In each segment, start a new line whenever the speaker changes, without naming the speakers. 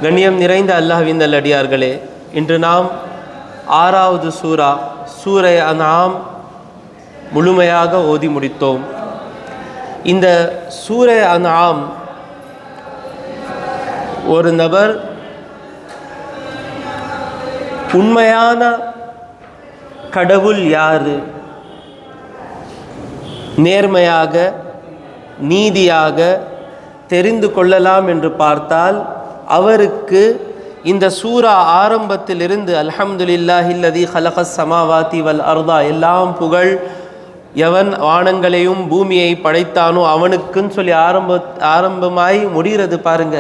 கண்ணியம் நிறைந்த அல்லாஹ்வின் நல்லடியார்களே, இன்று நாம் 6வது சூரை அன்ஆம் முழுமையாக ஓதி முடித்தோம். இந்த சூரை அன்ஆம் ஒரு நபர் உண்மையான கடவுள் யாரு, நேர்மையாக நீதியாக தெரிந்து கொள்ளலாம் என்று பார்த்தால் அவருக்கு இந்த சூரா ஆரம்பத்திலிருந்து அல்ஹம்துலில்லாஹில்லதி ஹலகஸ் ஸமாவாதி வல் அர்தா, எல்லாம் புகழ் எவன் வானங்களையும் பூமியை படைத்தானோ அவனுக்குன்னு சொல்லி ஆரம்பமாய் முடிகிறது பாருங்க.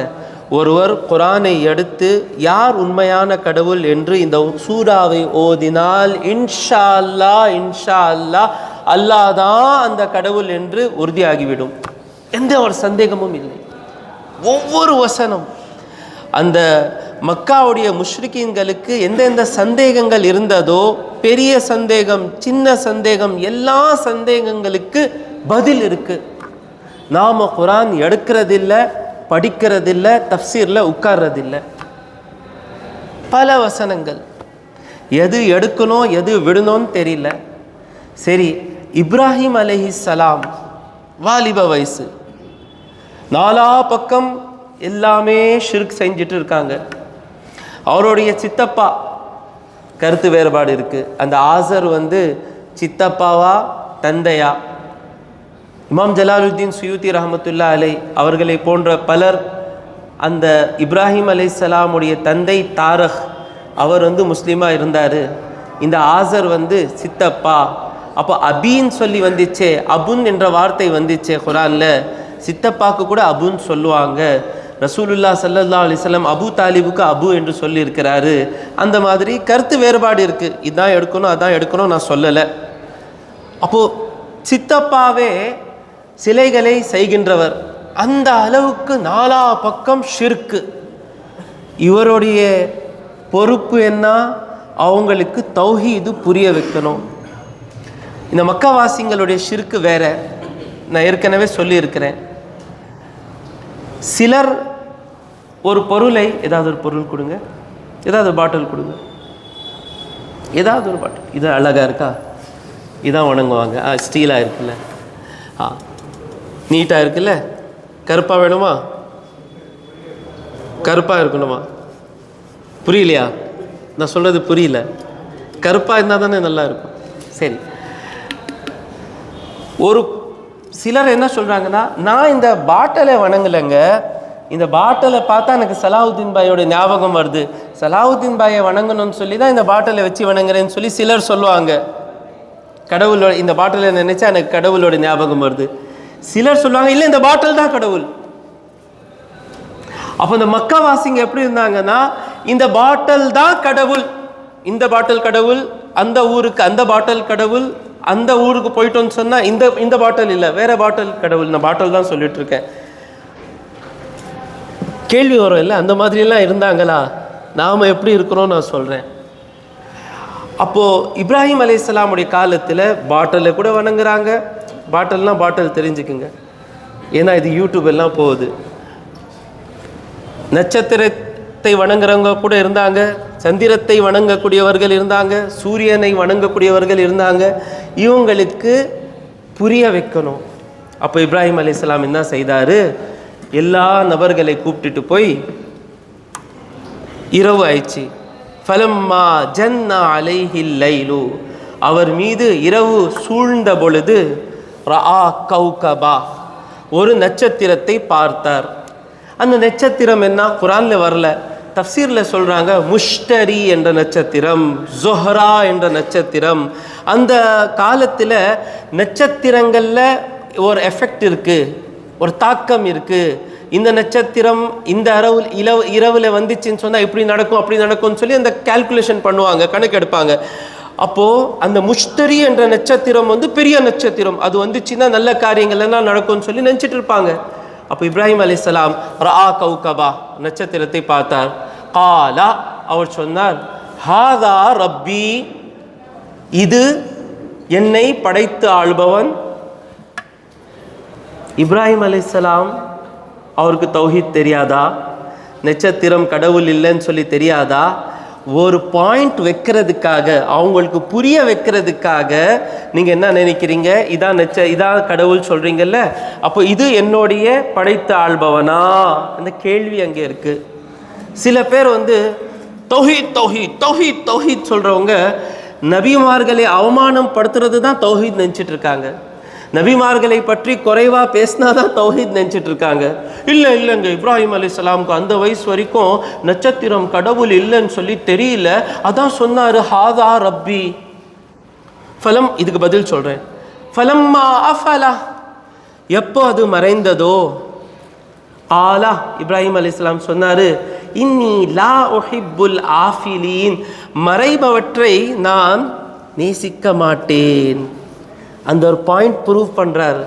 ஒருவர் குர்ஆனை எடுத்து யார் உண்மையான கடவுள் என்று இந்த சூராவை ஓதினால் இன்ஷா அல்லாஹ் அல்லாஹ் தான் அந்த கடவுள் என்று உறுதியாகிவிடும். எந்த ஒரு சந்தேகமும் இல்லை. ஒவ்வொரு வசனம் அந்த மக்காவுடைய முஷ்ரிக்கீன்களுக்கு எந்தெந்த சந்தேகங்கள் இருந்ததோ, பெரிய சந்தேகம் சின்ன சந்தேகம் எல்லா சந்தேகங்களுக்கு பதில் இருக்கு. நாம குர்ஆன் எடுக்கிறதில்லை, படிக்கிறதில்லை, தஃப்சீரில் உட்கார்றதில்லை. பல வசனங்கள் எது எடுக்கணும் எது விடணும்னு தெரியல. சரி, இப்ராஹிம் அலைஹிஸ்ஸலாம் வாலிப வயசு, நாலா பக்கம் எல்லாமே ஷிர்க் செஞ்சுட்டு இருக்காங்க. அவருடைய சித்தப்பா, கருத்து வேறுபாடு இருக்கு, அந்த ஆசர் சித்தப்பாவா தந்தையா? இமாம் ஜலாலுத்தீன் சுயூத்தி ரஹமத்துல்லா அலை அவர்களை போன்ற பலர் அந்த இப்ராஹிம் அலைஹிஸ்ஸலாமுடைய தந்தை தாரக் அவர் முஸ்லீமாக இருந்தார். இந்த ஆசர் சித்தப்பா. அப்போ அபின்னு சொல்லி வந்துச்சே, அபுன் என்ற வார்த்தை வந்துச்சே குர்ஆன்ல. சித்தப்பாக்கு கூட அபுன்னு சொல்லுவாங்க. ரசூலுல்லாஹ் ஸல்லல்லாஹு அலைஹி வஸல்லம் அபு தாலிபுக்கு அபு என்று சொல்லியிருக்கிறாரு. அந்த மாதிரி கருத்து வேறுபாடு இருக்குது. இதான் எடுக்கணும் அதான் எடுக்கணும் நான் சொல்லலை. அப்போது சித்தப்பாவே சிலைகளை செய்கின்றவர், அந்த அளவுக்கு நாலா பக்கம் ஷிர்க்கு. இவருடைய பொறுப்பு என்ன? அவங்களுக்கு தௌஹீது புரிய வைக்கணும். இந்த மக்காவாசிங்களுடைய ஷிர்க்கு வேற, நான் ஏற்கனவே சொல்லியிருக்கிறேன். சிலர் ஒரு பொருளை, ஏதாவது ஒரு பொருள் கொடுங்க, ஏதாவது ஒரு பாட்டில் கொடுங்க, ஏதாவது ஒரு பாட்டில், இது அழகாக இருக்கா, இதான் வணங்குவாங்க. ஸ்டீலாக இருக்குல்ல, நீட்டாக இருக்குல்ல, கருப்பாக வேணுமா, கருப்பாக இருக்கணுமா? புரியலையா? நான் சொல்கிறது புரியல. கருப்பாக இருந்தால் தானே நல்லா இருக்கும். சரி, ஒரு சிலர் என்ன சொல்கிறாங்கன்னா, நான் இந்த பாட்டிலை வணங்கலைங்க, இந்த பாட்டிலை பார்த்தா எனக்கு சலாஹுத்தீன் பாயோட ஞாபகம் வருது, சலாஹுத்தீன் பாயை வணங்கணும்னு சொல்லி தான் இந்த பாட்டிலை வச்சு வணங்குறேன்னு சொல்லி சிலர் சொல்லுவாங்க. கடவுளோட இந்த பாட்டிலை நினைச்சா எனக்கு கடவுளோட ஞாபகம் வருது. சிலர் சொல்லுவாங்க இல்லை இந்த பாட்டில் தான் கடவுள். அப்போ இந்த மக்காவாசிங்க எப்படி இருந்தாங்கன்னா, இந்த பாட்டில் தான் கடவுள், இந்த பாட்டில் கடவுள், அந்த ஊருக்கு அந்த பாட்டில் கடவுள், அந்த ஊருக்கு போயிட்டோன்னு சொன்னால் இந்த பாட்டில் இல்லை வேற பாட்டில் கடவுள், நான் பாட்டில் தான் சொல்லிட்டு இருக்கேன். கேள்வி வரும் இல்லை, அந்த மாதிரிலாம் இருந்தாங்களா? நாம் எப்படி இருக்கிறோம் நான் சொல்கிறேன். அப்போது இப்ராஹிம் அலைஹிஸ்ஸலாமுடைய காலத்தில் பாட்டிலை கூட வணங்குறாங்க. பாட்டில்னால் பாட்டில் தெரிஞ்சுக்குங்க, ஏன்னா இது யூடியூப் எல்லாம் போகுது. நட்சத்திரத்தை வணங்குறவங்க கூட இருந்தாங்க, சந்திரத்தை வணங்கக்கூடியவர்கள் இருந்தாங்க, சூரியனை வணங்கக்கூடியவர்கள் இருந்தாங்க. இவங்களுக்கு புரிய வைக்கணும். அப்போ இப்ராஹிம் அலைஹிஸ்ஸலாம் என்ன செய்தார்? எல்லா நபர்களை கூப்பிட்டுட்டு போய், இரவு ஆயிடுச்சு, ஃபலம்மா ஜன்னா அலைஹில் லைலு, அவர் மீது இரவு சூழ்ந்த பொழுது, ரஆ கௌகபா, ஒரு நட்சத்திரத்தை பார்த்தார். அந்த நட்சத்திரம் என்ன? குர்ஆன்ல வரல, தஃப்சீரில் சொல்கிறாங்க முஷ்டரி என்ற நட்சத்திரம், ஜொஹ்ரா என்ற நட்சத்திரம். அந்த காலத்தில் நட்சத்திரங்களில் ஒரு எஃபெக்ட் இருக்குது, ஒரு தாக்கம் இருக்குது. இந்த நட்சத்திரம் இந்த இரவில் வந்துச்சுன்னு சொன்னால் இப்படி நடக்கும் அப்படி நடக்கும்னு சொல்லி அந்த கால்குலேஷன் பண்ணுவாங்க, கணக்கு எடுப்பாங்க. அப்போது அந்த முஷ்டரி என்ற நட்சத்திரம் பெரிய நட்சத்திரம், அது வந்துச்சுன்னா நல்ல காரியங்கள் எல்லாம் நடக்கும்னு சொல்லி நினச்சிட்டு இருப்பாங்க. அப்போ இப்ராஹிம் அலைஹிஸ்ஸலாம் ரஆ கௌகபா, நட்சத்திரத்தை பார்த்தார். காலா, அவர் சொன்னார், ஹாதா ரப்பி, இது என்னை படைத்து ஆள்பவன். இப்ராஹிம் அலைஹிஸ்ஸலாம் அவருக்கு தௌஹீத் தெரியாதா? நட்சத்திரம் கடவுள் இல்லைன்னு சொல்லி தெரியாதா? ஒரு பாயிண்ட் வைக்கிறதுக்காக, அவங்களுக்கு புரிய வைக்கிறதுக்காக நீங்கள் என்ன நினைக்கிறீங்க, இதான் கடவுள் சொல்கிறீங்கல்ல, அப்போ இது என்னுடைய படைத்து ஆள்பவனா? அந்த கேள்வி அங்கே இருக்குது. சில பேர் தௌஹீத் தௌஹீத் தௌஹீத் தௌஹீத் சொல்கிறவங்க நபிமார்களை அவமானம் படுத்துறது தான் தௌஹீத் நினச்சிட்டு இருக்காங்க. நபிமார்களை பற்றி குறைவாக பேசினா தான் தௌஹீத் நினச்சிட்டு இருக்காங்க. இல்லைங்க, இப்ராஹிம் அலைஹிஸ்ஸலாமுக்கு அந்த வயசு வரைக்கும் நட்சத்திரம் கடவுள் இல்லைன்னு சொல்லி தெரியல, அதான் சொன்னார் ஹாதா ரப்பி ஃபலம். இதுக்கு பதில் சொல்கிறேன். ஃபலம்மா அஃபலா, எப்போ அது மறைந்ததோ, ஆலா இப்ராஹிம் அலைஹிஸ்ஸலாம் சொன்னார், இன்னி லா உஹிப்புல் ஆஃபிலீன், மறைபவற்றை நான் நேசிக்க மாட்டேன். அந்த ஒரு பாயிண்ட் ப்ரூவ் பண்ணுறார்.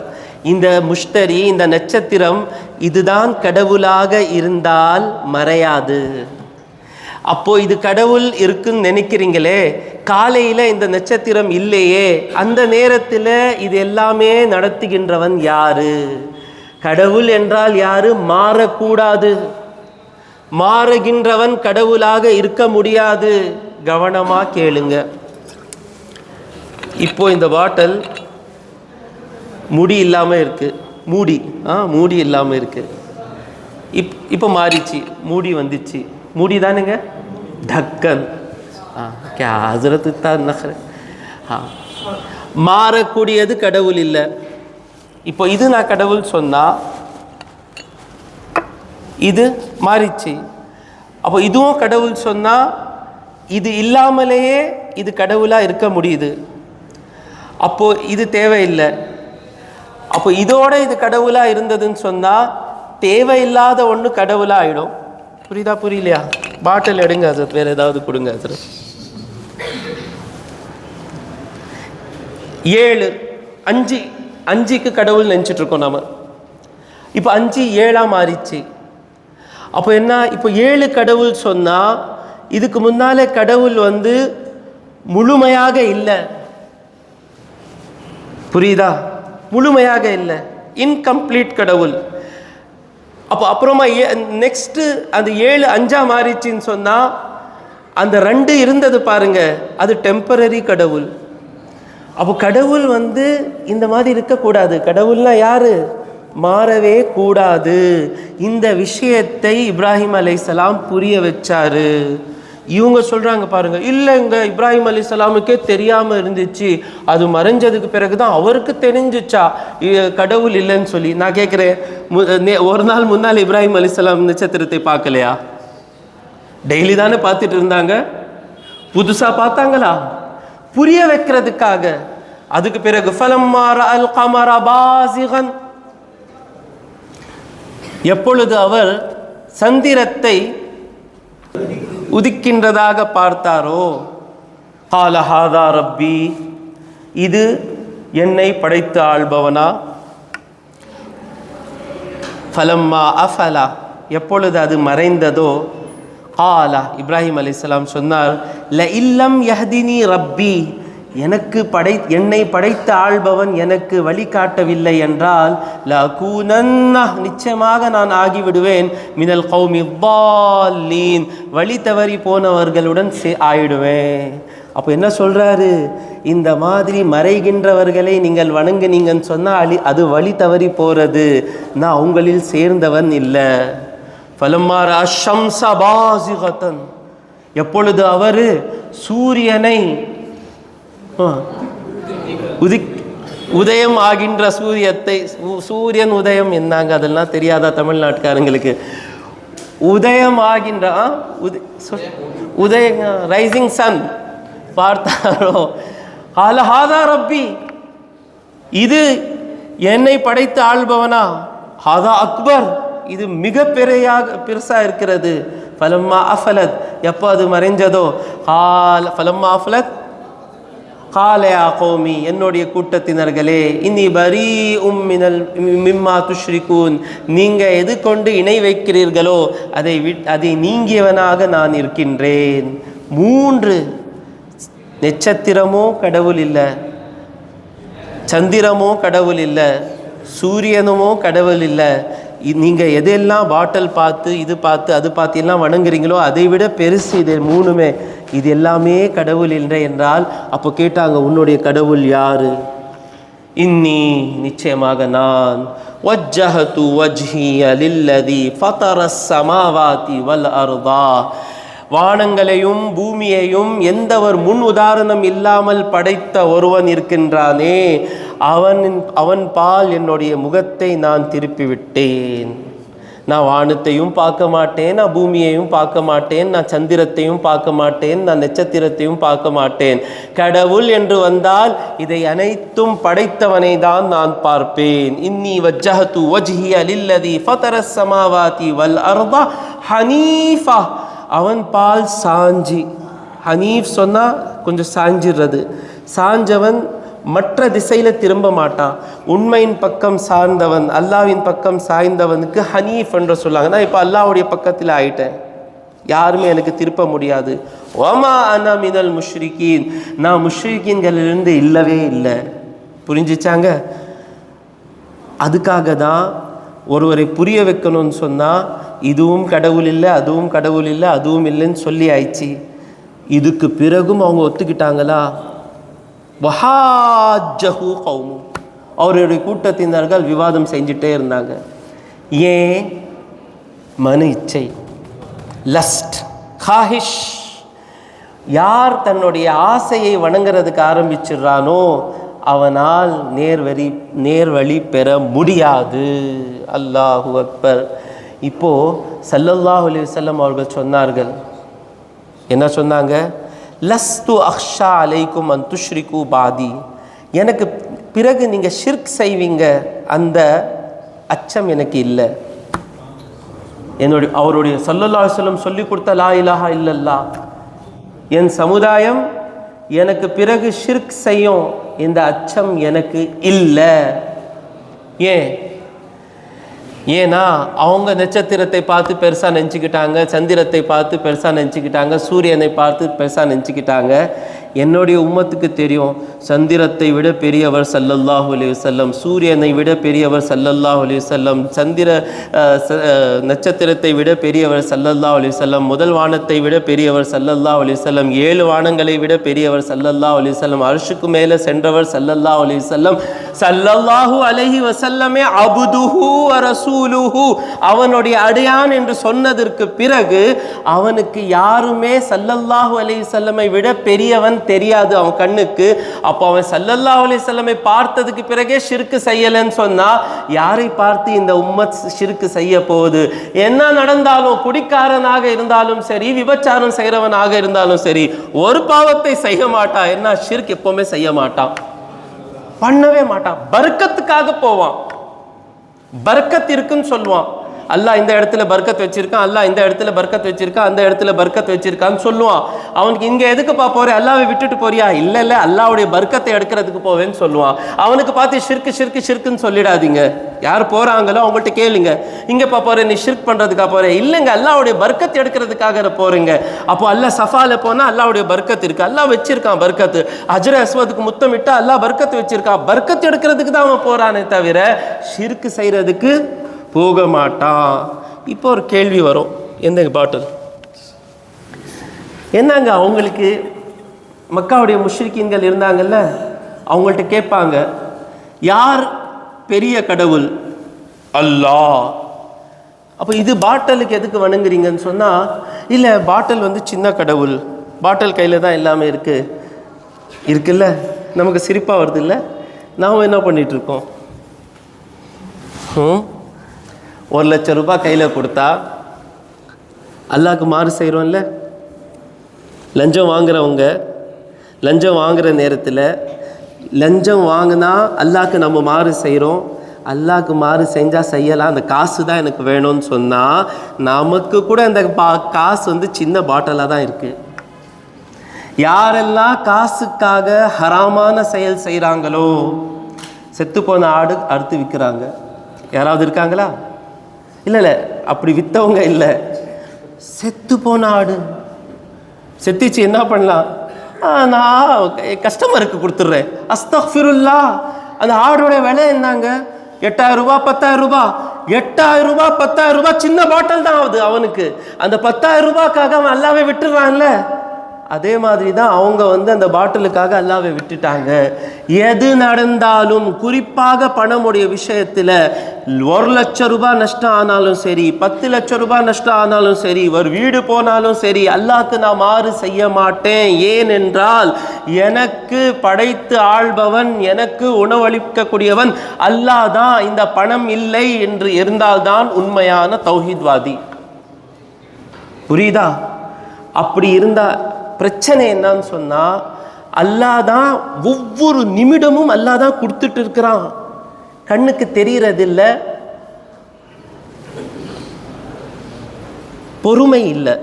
இந்த முஷ்டரி, இந்த நட்சத்திரம் இதுதான் கடவுளாக இருந்தால் மறையாது. அப்போ இது கடவுள் இருக்குன்னு நினைக்கிறீங்களே, காலையில் இந்த நட்சத்திரம் இல்லையே, அந்த நேரத்தில் இது எல்லாமே நடத்துகின்றவன் யாரு? கடவுள் என்றால் யாரு? மாறக்கூடாது. மாறுகின்றவன் கடவுளாக இருக்க முடியாது. கவனமாக கேளுங்க. இப்போ இந்த பாட்டில் மூடி இல்லாமல் இருக்குது. மூடி இல்லாமல் இருக்குது. இப்போ மாறிச்சு, மூடி வந்துச்சு. மூடி தானுங்க ढक्कन. क्या हजरत इतना नखरे. மாறக்கூடியது கடவுள் இல்லை. இப்போ இது நான் கடவுள் சொன்னால் இது மாறிச்சு. அப்போ இதுவும் கடவுள் சொன்னால் இது இல்லாமலேயே இது கடவுளாக இருக்க முடியுது. அப்போது இது தேவையில்லை. அப்போ இதோட இது கடவுளாக இருந்ததுன்னு சொன்னால் தேவையில்லாத ஒன்று கடவுளாக ஆகிடும். புரியுதா? புரியலையா? பாட்டில் எடுங்க அது, வேறு ஏதாவது கொடுங்க அது. 7 5க்கு கடவுள் நினச்சிட்ருக்கோம் நாம். இப்போ 5 7ஆக மாறிச்சு. அப்போ என்ன? இப்போ 7 கடவுள் சொன்னால் இதுக்கு முன்னாலே கடவுள் முழுமையாக இல்லை. புரியுதா? முழுமையாக இல்லை, இன்கம்ப்ளீட் கடவுள். அப்போ அப்புறமா நெக்ஸ்ட்டு அந்த 7 5ஆக மாறிச்சின்னு சொன்னால் அந்த 2 இருந்தது பாருங்க, அது டெம்பரரி கடவுள். அப்போ கடவுள் இந்த மாதிரி இருக்கக்கூடாது. கடவுள்னா யாரு? மாறவே கூடாது. இந்த விஷயத்தை இப்ராஹிம் அலைஹிஸ்ஸலாம் புரிய வச்சாரு. இவங்க சொல்கிறாங்க பாருங்க, இல்லைங்க இப்ராஹிம் அலைஹிஸ்ஸலாமுக்கே தெரியாமல் இருந்துச்சு, அது மறைஞ்சதுக்கு பிறகு தான் அவருக்கு தெரிஞ்சிச்சா கடவுள் இல்லைன்னு சொல்லி. நான் கேட்குறேன், ஒரு நாள் முன்னால் இப்ராஹிம் அலைஹிஸ்ஸலாம் நட்சத்திரத்தை பார்க்கலையா? டெய்லி தானே பார்த்துட்டு இருந்தாங்க. புதுசாக பார்த்தாங்களா? புரிய வைக்கிறதுக்காக. அதுக்கு பிறகு ஃபலம்மா ரஅல் கமர பாஸிகன், எப்பொழுது அவர் சந்திரத்தை உதிக்கின்றதாக பார்த்தாரோ, கால ஹாதா ரப்பி, இது என்னை படைத்து ஆள்பவனா. ஃபலம்மா அஃபலா, எப்பொழுது அது மறைந்ததோ, காலா இப்ராஹிம் அலைஹிஸ்ஸலாம் சொன்னார், ல இல்லம் யஹ்தினி ரப்பி, என்னை படைத்த ஆள்பவன் எனக்கு வழிகாட்டவில்லை என்றால் லகூனன்னா, நிச்சயமாக நான் ஆகிவிடுவேன், மினல் கௌமி ضالين, வழி தவறி போனவர்களுடன் ஆயிடுவேன். அப்போ என்ன சொல்றாரு? இந்த மாதிரி மறைகின்றவர்களை நீங்கள் வணங்குனீங்கன்னு சொன்னால் அது வழி தவறி போறது, நான் உங்களில் சேர்ந்தவன் இல்லை. ஃபலம்மா ரா ஷம்ஸ பாஸிகத்தன், எப்பொழுது அவர் சூரியனை உதயம் ஆகின்ற சூரியன் உதயம் என்னங்க அதெல்லாம் தெரியாதா தமிழ்நாட்டுக்காரங்களுக்கு? உதயம் ஆகின்ற உதய ரைசிங் சன் பார்த்தாரோ, கால ஹாதா ரப்பி, இது என்னை படைத்து ஆள்பவனா, ஹாதா அக்பர், இது மிக பெருசா இருக்கிறது. ஃபலம்மா அஃபலத், எப்போ அது மறைஞ்சதோ, ஃபலம்மா அஃபலத் காலையா கௌமி, என்னுடைய கூட்டத்தினர்களே, இன்னி பரீஉம் மிம்மா துஷ்ரிகூன், நீங்கள் எது கொண்டு இணை வைக்கிறீர்களோ அதை நீங்கியவனாக நான் இருக்கின்றேன். 3 நட்சத்திரமோ கடவுள் இல்லை, சந்திரமோ கடவுள் இல்லை, சூரியனுமோ கடவுள் இல்லை, நீங்கள் எதெல்லாம் பாட்டில் பார்த்து இது பார்த்து அது பார்த்து எல்லாம் வணங்குறீங்களோ அதை விட பெருசு இது மூணுமே. இது எல்லாமே கடவுள் இல்லை என்றால் அப்போ கேட்டாங்க, உன்னுடைய கடவுள் யாரு? இன்னி, நிச்சயமாக நான், வஜ்ஜஹது வஜ்ஹிய லில்லதி ஃபதரஸ் ஸமாவாதி வல் அர்தா, வானங்களையும் பூமியையும் எந்தவர் முன் உதாரணம் இல்லாமல் படைத்த ஒருவன் இருக்கின்றானே, அவன் பால் என்னுடைய முகத்தை நான் திருப்பிவிட்டேன். நான் வானத்தையும் பார்க்க மாட்டேன், நான் பூமியையும் பார்க்க மாட்டேன், நான் சந்திரத்தையும் பார்க்க மாட்டேன், நான் நட்சத்திரத்தையும் பார்க்க மாட்டேன். கடவுள் என்று வந்தால் இதை அனைத்தும் படைத்தவனை தான் நான் பார்ப்பேன். இன்னி வஜ்ஜஹது வஜ்ஹிய லில்லதி ஃபதரஸ் ஸமாவாதி வல் அர்தா ஹனீஃபா, அவன் பால் சாஞ்சி. ஹனீஃப் சொன்னால் கொஞ்சம் சாஞ்சிடுறது. சாஞ்சவன் மற்ற திசையில் திரும்ப மாட்டான். உண்மையின் பக்கம் சார்ந்தவன், அல்லாவின் பக்கம் சாய்ந்தவனுக்கு ஹனீஃப் என்று சொல்லாங்க. நான் இப்போ அல்லாவுடைய பக்கத்தில் ஆயிட்டேன், யாருமே எனக்கு திருப்ப முடியாது. ஒமா அனா மினல் முஷ்ரிகீன், நான் முஷ்ரிகீன்களிலிருந்து இல்லவே இல்லை. புரிஞ்சிச்சாங்க? அதுக்காக தான் ஒருவரை புரிய வைக்கணும்னு சொன்னால் இதுவும் கடவுள் இல்லை, அதுவும் கடவுள் இல்லை, அதுவும் இல்லைன்னு சொல்லி ஆயிடுச்சு. இதுக்கு பிறகும் அவங்க ஒத்துக்கிட்டாங்களா? வஹாஜஹு கௌமு, அவருடைய கூட்டத்தினர்கள் விவாதம் செஞ்சுட்டே இருந்தாங்க. ஏன்? மன இச்சை, லஸ்ட், காஹிஷ். யார் தன்னுடைய ஆசையை வணங்குறதுக்கு ஆரம்பிச்சிடுறானோ அவனால் நேர்வழி பெற முடியாது. அல்லாஹு அக்பர். இப்போது ஸல்லல்லாஹு அலைஹி வஸல்லம் அவர்கள் சொன்னார்கள், என்ன சொன்னாங்க? லஸ்து அக்ஷா அலைக்கும் அன் துஷ்ரிகு பாதி, எனக்கு பிறகு நீங்கள் ஷிர்க் செய்வீங்க அந்த அச்சம் எனக்கு இல்லை. அவருடைய ஸல்லல்லாஹு அலைஹி வஸல்லம் சொல்லி கொடுத்த லா இலாஹா இல்லல்லா, என் சமுதாயம் எனக்கு பிறகு ஷிர்க் செய்யும் இந்த அச்சம் எனக்கு இல்லை. ஏன்னா அவங்க நட்சத்திரத்தை பார்த்து பெருசாக நினச்சிக்கிட்டாங்க, சந்திரத்தை பார்த்து பெருசாக நினச்சிக்கிட்டாங்க, சூரியனை பார்த்து பெருசாக நினச்சிக்கிட்டாங்க. என்னுடைய உம்மத்துக்கு தெரியும், சந்திரத்தை விட பெரியவர் ஸல்லல்லாஹு அலைஹி வஸல்லம், சூரியனை விட பெரியவர் ஸல்லல்லாஹு அலைஹி வஸல்லம், நட்சத்திரத்தை விட பெரியவர் ஸல்லல்லாஹு அலைஹி வஸல்லம், முதல் வானத்தை விட பெரியவர் ஸல்லல்லாஹு அலைஹி வஸல்லம், 7 வானங்களை விட பெரியவர் ஸல்லல்லாஹு அலைஹி வஸல்லம், அர்ஷுக்கு மேலே சென்றவர் ஸல்லல்லாஹு அலைஹி வஸல்லம். ஸல்லல்லாஹு அலைஹி வஸல்லமே அபுதுஹு வ ரசூலுஹு, அவனுடைய அடியான் என்று சொன்னதற்கு பிறகு அவனுக்கு யாருமே ஸல்லல்லாஹு அலைஹி வஸல்லமை விட பெரியவன் தெரியாது அவன் கண்ணுக்கு. அப்போ அவன் ஸல்லல்லாஹு அலைஹி வஸல்லமை பார்த்ததுக்கு பிறகே ஷிர்க் செய்யலன்னு சொன்னா யாரை பார்த்து இந்த உம்மத் ஷிர்க் செய்ய போகுது? என்ன நடந்தாலும், குடிக்காரனாக இருந்தாலும் சரி, விபச்சாரம் செய்கிறவனாக இருந்தாலும் சரி, ஒரு பாவத்தை செய்ய மாட்டான். என்ன? ஷிர்க் எப்பவுமே செய்ய மாட்டான், பண்ணவே மாட்டான். பர்க்கத்துக்காக போவான், பர்க்கத் இருக்குன்னு சொல்லுவான். அல்லாஹ் இந்த இடத்துல பர்க்கத் வச்சிருக்கான், அல்லாஹ் இந்த இடத்துல பர்க்கத் வச்சிருக்கான், அந்த இடத்துல பர்க்கத் வச்சிருக்கான்னு சொல்லுவான். அவனுக்கு இங்கே எதுக்குப்பா போற, அல்லாவை விட்டுட்டு போறியா? இல்லை இல்லை, அல்லாவுடைய பர்க்கத்தை எடுக்கிறதுக்கு போவேன்னு சொல்லுவான். அவனுக்கு பார்த்து ஷிர்க்கு ஷிர்க்கு ஷிர்க்குன்னு சொல்லிடாதீங்க. யார் போறாங்களோ அவங்கள்ட்ட கேளுங்க, இங்கேப்பா போற, நீ ஷிர்க் பண்றதுக்காக போற? இல்லைங்க, அல்லாவுடைய பர்க்கத்தை எடுக்கிறதுக்காக போறீங்க. அப்போ அல்லாஹ் சஃபால போனா அல்லாவுடைய பர்க்கத் இருக்கு, அல்லாஹ் வச்சிருக்கான் பர்க்கத்து. ஹஜ்ர் அஸ்வதுக்கு முத்தமிட்டா அல்லாஹ் பர்க்கத்து வச்சிருக்கான், பர்க்கத்து எடுக்கிறதுக்கு தான் அவன் போறானே தவிர ஷிர்க் செய்யறதுக்கு போக மாட்டான். இப்போ ஒரு கேள்வி வரும், எந்த பாட்டில் என்னங்க? அவங்களுக்கு மக்காவுடைய முஷ்ரிக்கீன்கள் இருந்தாங்கல்ல, அவங்கள்ட்ட கேட்பாங்க, யார் பெரிய கடவுள்? அல்லாஹ். அப்போ இது பாட்டலுக்கு எதுக்கு வணங்குறீங்கன்னு சொன்னால், இல்லை பாட்டல் சின்ன கடவுள், பாட்டல் கையில் தான் எல்லாமே இருக்குல்ல. நமக்கு சிரிப்பாக வருது இல்லை? நாம் என்ன பண்ணிகிட்ருக்கோம்? 1 லட்சம் ரூபாய் கையில் கொடுத்தா அல்லாஹ்க்கு மாறு செய்கிறோம்ல. லஞ்சம் வாங்குறவங்க லஞ்சம் வாங்குகிற நேரத்தில் லஞ்சம் வாங்கினா அல்லாஹ்க்கு நம்ம மாறு செய்கிறோம். அல்லாஹ்க்கு மாறு செஞ்சால் செய்யலாம், அந்த காசு தான் எனக்கு வேணும்னு சொன்னால் நமக்கு கூட அந்த காசு சின்ன பாட்டிலாக தான் இருக்குது. யாரெல்லாம் காசுக்காக ஹராமான செயல் செய்கிறாங்களோ, செத்துப்போன ஆடு அறுத்து விற்கிறாங்க. யாராவது இருக்காங்களா? இல்லை, அப்படி விற்றவங்க இல்லை. செத்து போன ஆடு செத்துச்சு, என்ன பண்ணலாம்? நான் கஸ்டமருக்கு கொடுத்துட்றேன், அஸ்தக்ஃபிருல்லா. அந்த ஆடோட விலை என்னங்க? 8000 ரூபா, 10,000 ரூபா. 8,000 ரூபாய் 10,000 ரூபாய் சின்ன பாட்டில் தான் ஆகுது அவனுக்கு. அந்த 10,000 ரூபாய்க்காக அவன் அல்லாஹ்வை விட்டுறான்ல, அதே மாதிரி தான் அவங்க அந்த பாட்டிலுக்காக அல்லாஹ்வை விட்டுட்டாங்க. எது நடந்தாலும் குறிப்பாக பணமுடைய விஷயத்தில் 1 லட்சம் ரூபாய் நஷ்டம் ஆனாலும் சரி, 10 லட்சம் ரூபாய் நஷ்டம் ஆனாலும் சரி, ஒரு வீடு போனாலும் சரி, அல்லாஹ்க்கு நான் மாறு செய்ய மாட்டேன். ஏனென்றால் எனக்கு படைத்து ஆள்பவன், எனக்கு உணவளிக்கக்கூடியவன் அல்லாஹ் தான். இந்த பணம் இல்லை என்று இருந்தால்தான் உண்மையான தௌஹீத்வாதி. புரியுதா? அப்படி இருந்தா பிரச்சனை என்னன்னு சொன்னா, அல்லாஹ் தான் ஒவ்வொரு நிமிடமும் அல்லாஹ் தான் கொடுத்துட்டு இருக்கிறான். கண்ணுக்கு தெரியறதில்ல, பொறுமை இல்லை.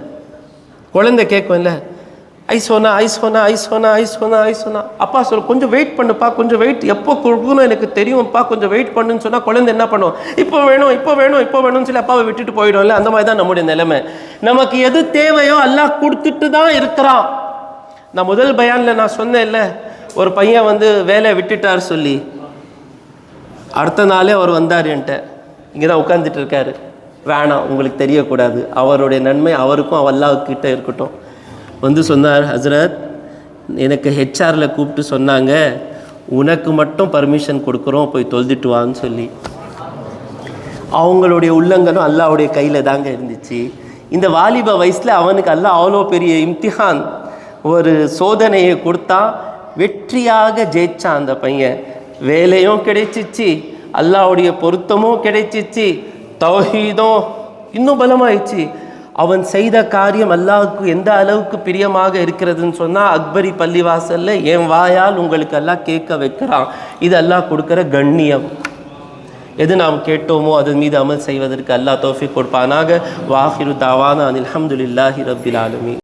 குழந்தை கேட்கும்ல, ஐஸ் ஹோனா ஐஸ் ஹோனா ஐஸ் ஹோனா ஐஸ் ஹோனா ஐஸ் ஹோனா. அப்பா சொல்ல கொஞ்சம் வெயிட் பண்ணுப்பா, கொஞ்சம் வெயிட், எப்போ கொடுக்கணும் எனக்கு தெரியும்ப்பா, கொஞ்சம் வெயிட் பண்ணுன்னு சொன்னால் குழந்தை என்ன பண்ணும்? இப்போ வேணும் இப்போ வேணும் இப்போ வேணும்னு சொல்லி அப்பாவை விட்டுட்டு போயிடும்ல. அந்த மாதிரி தான் நம்முடைய நிலைமை. நமக்கு எது தேவையோ அல்லாஹ் கொடுத்துட்டு தான் இருக்கிறான். நான் முதல் பயானில் நான் சொன்னேன்ல, ஒரு பையன் வேலையை விட்டுட்டார் சொல்லி, அடுத்த நாளே அவர் வந்தார் என்கிட்ட. இங்கே தான் உட்காந்துட்டு இருக்காரு. வேணாம், உங்களுக்கு தெரியக்கூடாது, அவருடைய நன்மை அவருக்கும் அல்லாஹ்கிட்ட இருக்கட்டும். சொன்னார், ஹஸ்ரத் எனக்கு ஹெச்ஆரில் கூப்பிட்டு சொன்னாங்க, உனக்கு மட்டும் பர்மிஷன் கொடுக்குறோம், போய் தொழுதுட்டு வான்னு சொல்லி. அவங்களுடைய உள்ளங்களும் அல்லாஹ்வுடைய கையில் தாங்க இருந்துச்சு. இந்த வாலிப வயசில் அவனுக்கு அல்லாஹ் அவ்வளோ பெரிய இம்திஹான், ஒரு சோதனையை கொடுத்தா, வெற்றியாக ஜெயிச்சான் அந்த பையன். வேலையும் கிடைச்சிச்சு, அல்லாஹ்வுடைய பொருத்தமும் கிடைச்சிச்சு, தௌஹீதும் இன்னும் பலமாயிடுச்சு. அவன் செய்த காரியம் அல்லாஹ்வுக்கு எந்த அளவுக்கு பிரியமாக இருக்கிறதுன்னு சொன்னால், அக்பரி பள்ளிவாசலில் என் வாயால் உங்களுக்கு அல்லாஹ் கேட்க வைக்கிறான். இது அல்லாஹ் கொடுக்குற கண்ணியம். எது நாம் கேட்டோமோ அதன் மீது அமல் செய்வதற்கு அல்லாஹ் தௌஃபீக் கொடுப்பானாக. வாஹிரு தாவானா அல்ஹம்துலில்லாஹி ரப்பில் ஆலமீன்.